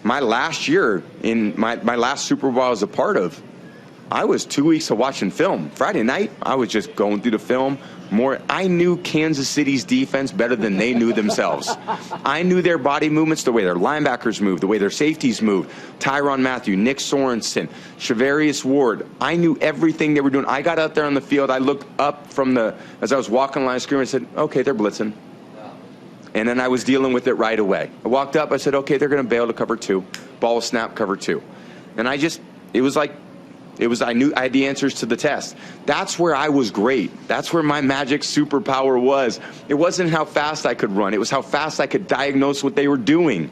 my last year, in my last Super Bowl I was a part of, I was 2 weeks of watching film. Friday night, I was just going through the film. I knew Kansas City's defense better than they knew themselves. I knew their body movements, the way their linebackers moved, the way their safeties moved. Tyrann Mathieu, Nick Sorensen, Shavarius Ward. I knew everything they were doing. I got out there on the field. I looked up as I was walking the line of scrimmage, I said, okay, they're blitzing. And then I was dealing with it right away. I walked up, I said, okay, they're going to bail to cover 2. Ball snap, cover 2. And I knew I had the answers to the test. That's where I was great. That's where my magic superpower was. It wasn't how fast I could run. It was how fast I could diagnose what they were doing.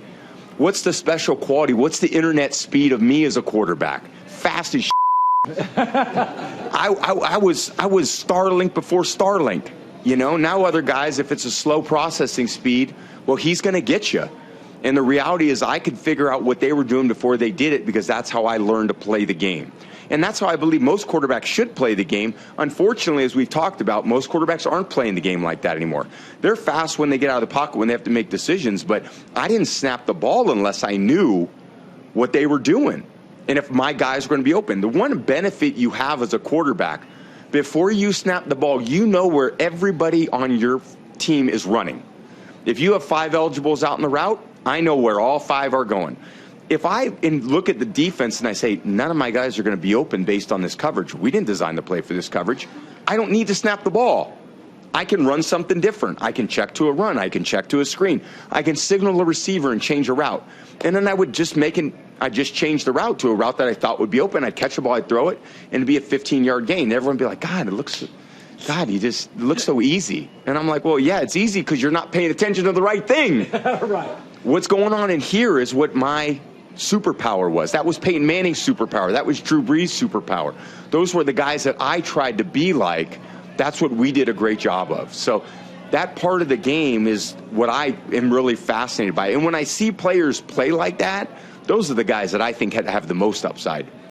What's the special quality? What's the internet speed of me as a quarterback? Fast as I was Starlink before Starlink. You know, now other guys, if it's a slow processing speed, well, he's going to get you. And the reality is I could figure out what they were doing before they did it, because that's how I learned to play the game. And that's how I believe most quarterbacks should play the game. Unfortunately, as we've talked about, most quarterbacks aren't playing the game like that anymore. They're fast when they get out of the pocket, when they have to make decisions, but I didn't snap the ball unless I knew what they were doing and if my guys were going to be open. The one benefit you have as a quarterback, before you snap the ball, you know where everybody on your team is running. If you have 5 eligibles out in the route, I know where all 5 are going. If I look at the defense and I say, none of my guys are going to be open based on this coverage, we didn't design the play for this coverage, I don't need to snap the ball. I can run something different. I can check to a run. I can check to a screen. I can signal a receiver and change a route. And then I would just change the route to a route that I thought would be open. I'd catch the ball, I'd throw it, and it'd be a 15-yard gain. Everyone would be like, God, it looks so easy. And I'm like, well, yeah, it's easy because you're not paying attention to the right thing. Right. What's going on in here is what my superpower was. That was Peyton Manning's superpower. That was Drew Brees' superpower. Those were the guys that I tried to be like. That's what we did a great job of. So that part of the game is what I am really fascinated by. And when I see players play like that, those are the guys that I think have the most upside.